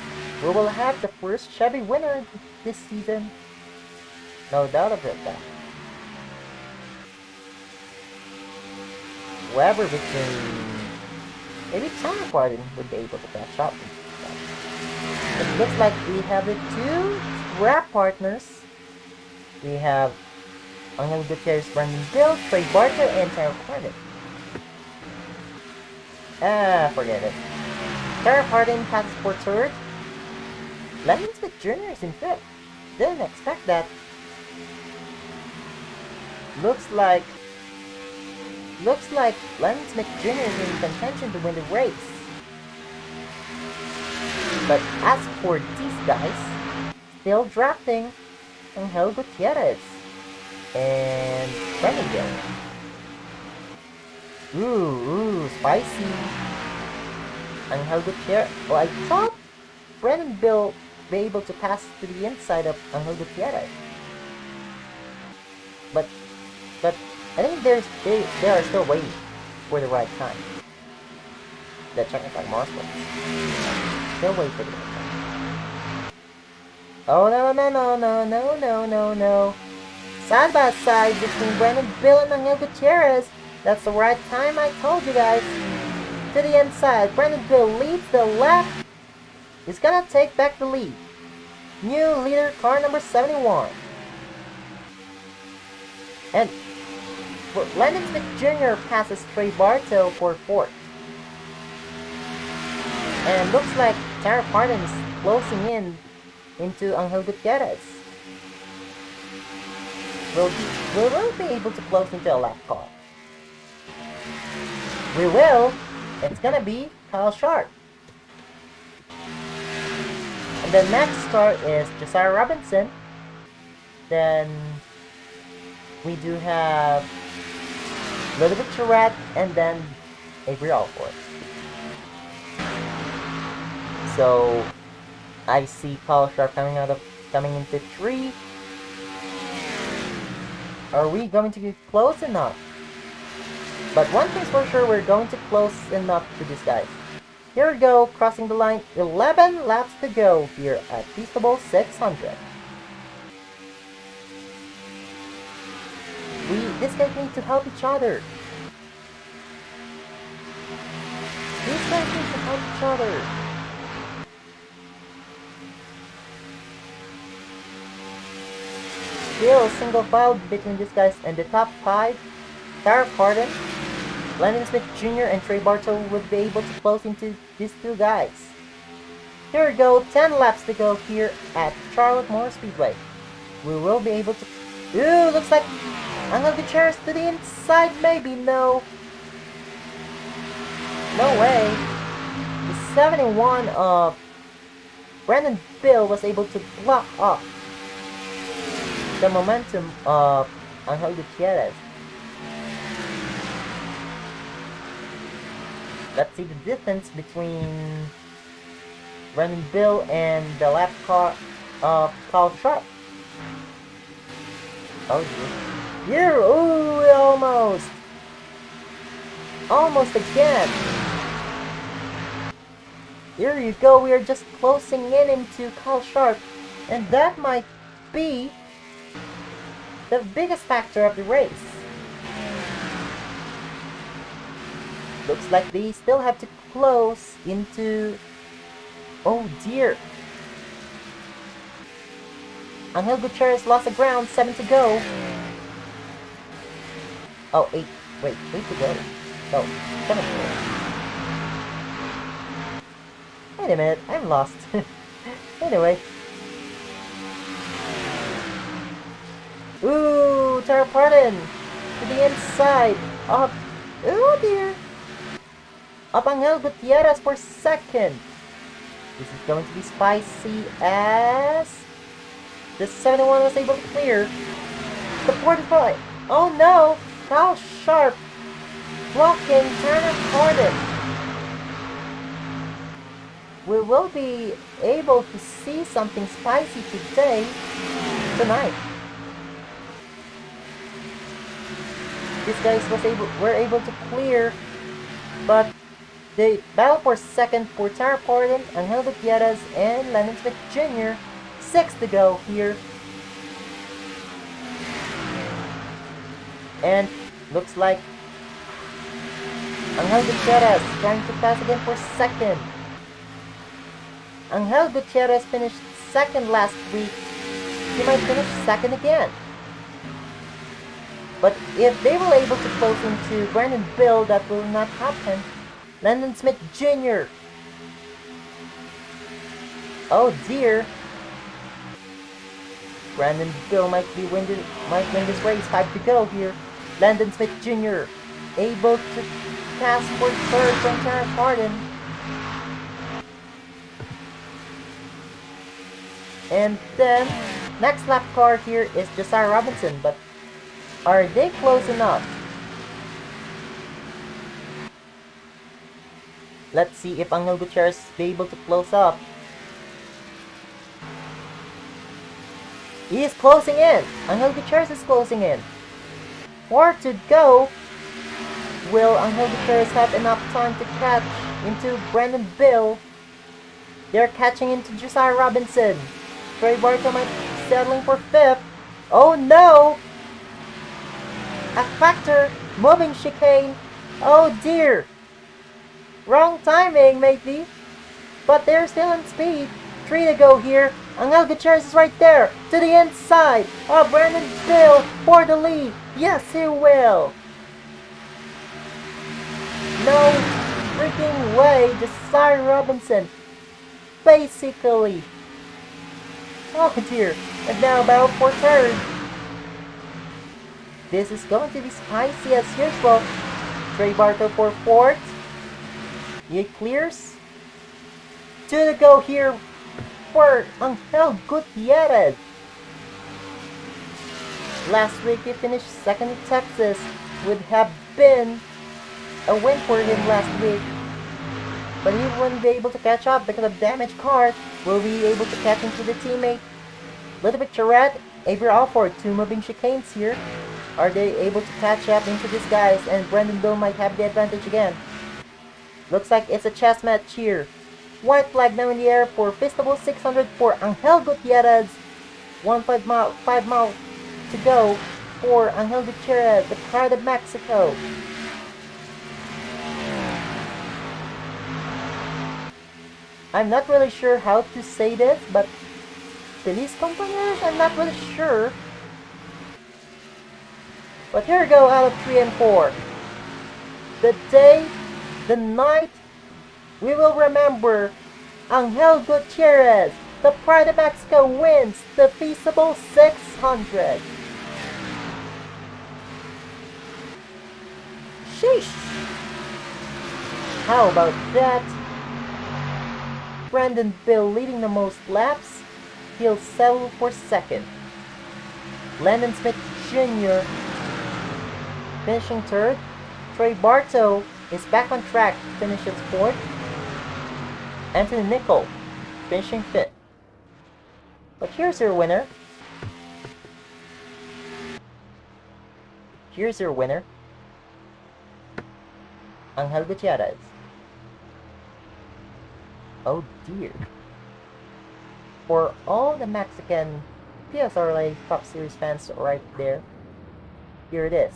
we will have the first Chevy winner this season. No doubt about that. Whoever between maybe Tara Pardon would be able to catch up. It looks like we have the 2 rap partners. We have Angel Gutierrez, Brandon Bill, Trey Bartow, and Tara Pardon. Forget it. Tara Pardon passes for third. Lemon Smith Jr. is in fifth. Didn't expect that. Looks like Lemon Smith Jr. is in contention to win the race. But as for these guys, still drafting Angel Gutierrez and Brandon Bill. Ooh, spicy. Angel Gutierrez. Well, I thought Brandon Bill be able to pass to the inside of Angel Gutierrez. But I think they are still waiting for the right time. Let's check out more spots. Still wait for the right time. Oh no. Side by side between Brandon Bill and Angel Gutierrez. That's the right time, I told you guys. To the inside, Brandon Bill leads the lap. He's gonna take back the lead. New leader, car number 71. And Landon Smith Jr. passes Trey Bartow for fourth. And looks like Tara Pardon is closing in into Angel Gutierrez. Will we be able to close into a lap car? We will. it's gonna be Kyle Sharp. And the next car is Josiah Robinson. Then we do have Ludovic Tourette and then Avery Alford. So I see Kyle Sharp coming into 3. Are we going to get close enough? But one thing's for sure, we're going to close enough to these guys. Here we go, crossing the line. 11 laps to go here at Feastables 600. These guys need to help each other. These guys need to help each other. Still single file between these guys, and the top 5, Tara Carden, Landon Smith Jr. and Trey Bartow would be able to close into these 2 guys. Here we go, 10 laps to go here at Charlotte Motor Speedway. We will be able to... Ooh, looks like Angel Gutierrez to the inside, maybe, no. No way. The 71 of Brandon Bill was able to block up the momentum of Angel Gutierrez. Let's see the difference between Brandon Bill and the lap car of Kyle Sharp. Oh dear. Here, ooh, almost. Almost again. Here you go, we are just closing in into Kyle Sharp, and that might be the biggest factor of the race. Looks like they still have to close into... Oh dear. Angel Gutierrez lost the ground, 7 to go. Oh, 8. Wait, 8 to go. No, 7 to go. Wait a minute, I'm lost. Anyway. Ooh, Tara Pardon to the inside. Oh dear. Up Angel Gutierrez for 2nd. This is going to be spicy as the 71 was able to clear the 45. Oh no! Kyle Sharp blocking Turner Pardon. We will be able to see something spicy tonight. These guys were able to clear, but they battle for 2nd for Tara Pardon, Angel Gutierrez, and Landon Smith Jr. 6 to go here. And looks like Angel Gutierrez trying to pass again for 2nd. Angel Gutierrez finished 2nd last week. He might finish 2nd again. But if they were able to close into Brandon Bill, that will not happen. Landon Smith Jr. Oh dear. Brandon Bill might win this race. 5 to go here. Landon Smith Jr. able to pass for 3rd from Tara Pardon. And then next lap car here is Josiah Robinson, but are they close enough? Let's see if Angel Gutierrez is able to close up. He is closing in. Angel Gutierrez is closing in. 4 to go. Will Angel Gutierrez have enough time to catch into Brandon Bill? They're catching into Josiah Robinson. Trey Bartow might be settling for 5th. Oh no! A factor. Moving chicane. Oh dear. Wrong timing, maybe. But they're still in speed. 3 to go here. Angel Gutierrez is right there. To the inside. Oh, Brandon Bill for the lead. Yes, he will. No freaking way. Josiah Robinson. Basically. Oh dear. And now battle for 3rd. This is going to be spicy as usual. Trey Bartow for 4th. He clears. 2 to go here for Angel Gutierrez. Last week he finished second in Texas. Would have been a win for him last week. But he wouldn't be able to catch up because of damaged cars. Will be able to catch into the teammate. Little bit Charette, Avery Alford, 2 moving chicanes here. Are they able to catch up into these guys? And Brendan Bill might have the advantage again. Looks like it's a chess match here. White flag now in the air for Feastables 600 for Angel Gutierrez. 5 mile to go for Angel Gutierrez, the Pride of Mexico. I'm not really sure how to say this, but Feliz Compañeros, I'm not really sure. But here we go out of 3 and 4. The day, the night, we will remember Angel Gutierrez, the Pride of Mexico, wins the Feastables 600. Sheesh! How about that? Brandon Bill leading the most laps. He'll settle for second. Landon Smith Jr. finishing third. Trey Bartow is back on track, finishes fourth. Anthony Nickel finishing fifth. But here's your winner. Here's your winner. Angel Gutierrez. Oh dear. For all the Mexican PSRLA Cup Series fans right there, here it is.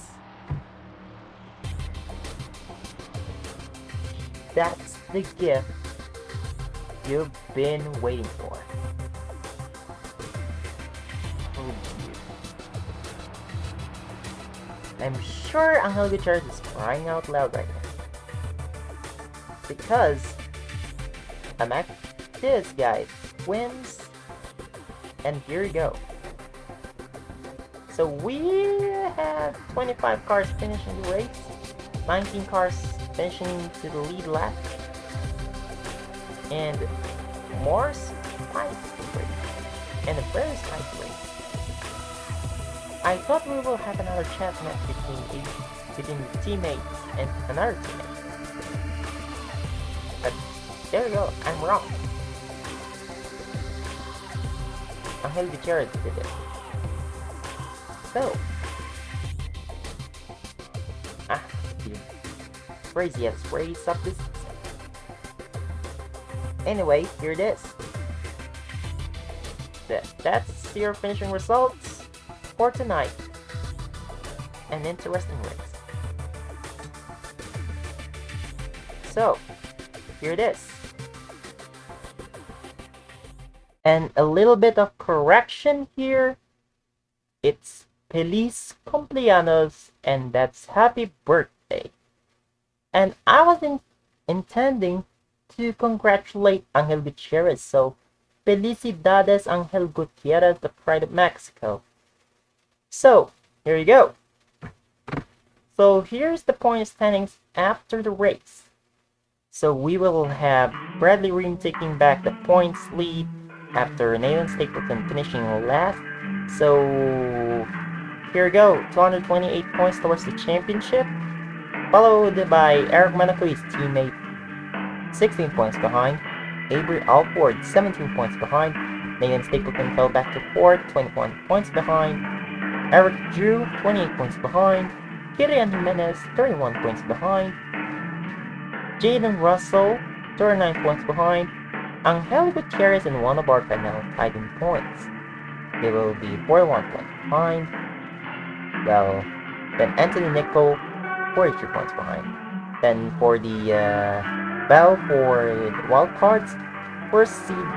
That's the gift you've been waiting for. Oh dear. I'm sure Angel Gutierrez is crying out loud right now. Because this guy wins, and here we go. So we have 25 cars finishing the race, 19 cars finishing to the lead lap, and Morse tight race, and a very tight race. I thought we will have another chat match between teammates and another teammate. But there we go, I'm wrong. Angel Gutierrez did it. So, the craziest race of this season. Anyway, here it is. That's your finishing results for tonight. An interesting race. So, here it is. And a little bit of correction here. It's Feliz Cumpleaños, and that's happy birthday. And I was intending to congratulate Angel Gutierrez, so Felicidades Angel Gutierrez, the Pride of Mexico. So, here you go. So here's the point standings after the race. So we will have Bradley Ream taking back the points lead after Nathan Stapleton finishing last. So here we go, 228 points towards the championship, followed by Eric Monaco, his teammate, 16 points behind. Avery Alford, 17 points behind. Nathan Stapleton fell back to 4th, 21 points behind. Eric Drew, 28 points behind. Kilian Jimenez, 31 points behind. Jaden Russell, 39 points behind. Angel Gutierrez and Juan Abarca now tied in points. They will be 41 points behind. Well, then Anthony Nickel, 43 points behind. Then for the bell for the wild cards, first seed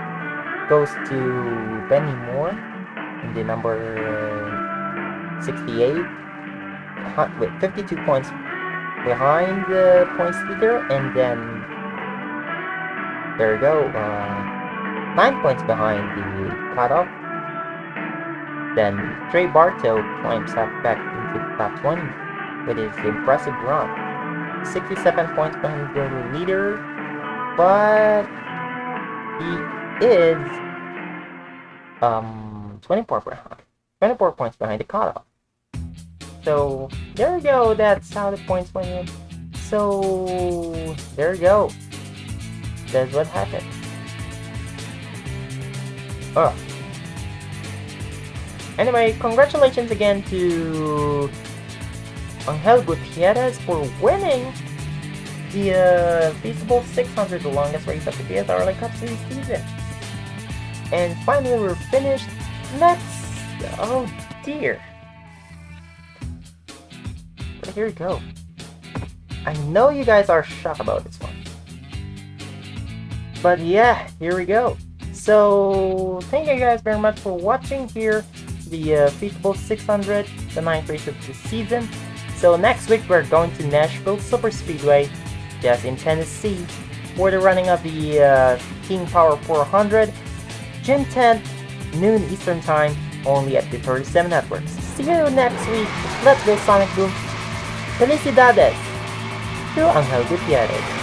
goes to Benny Moore in the number 68 with 52 points behind the points leader, and then there we go, 9 points behind the cutoff. Then Trey Bartow climbs up back into the top 20 with his impressive run. 67 points behind the leader, but he is 24 points behind the cutoff. So there you go, that's how the points went in. So there you go. That's what happened. Anyway, congratulations again to Angel Gutierrez for winning the Feastables 600, the longest race of the PSRLA Cup Series season. And finally, we're finished. Next, oh dear. But here we go. I know you guys are shocked about this one. But yeah, here we go. So, thank you guys very much for watching here the Feastables 600, the 9th race of the season. So next week we're going to Nashville Super Speedway, just in Tennessee, for the running of the King Power 400, June 10th, noon Eastern Time, only at the 37 Networks. See you next week. Let's go Sonic Boom. Felicidades to Angel Gutierrez.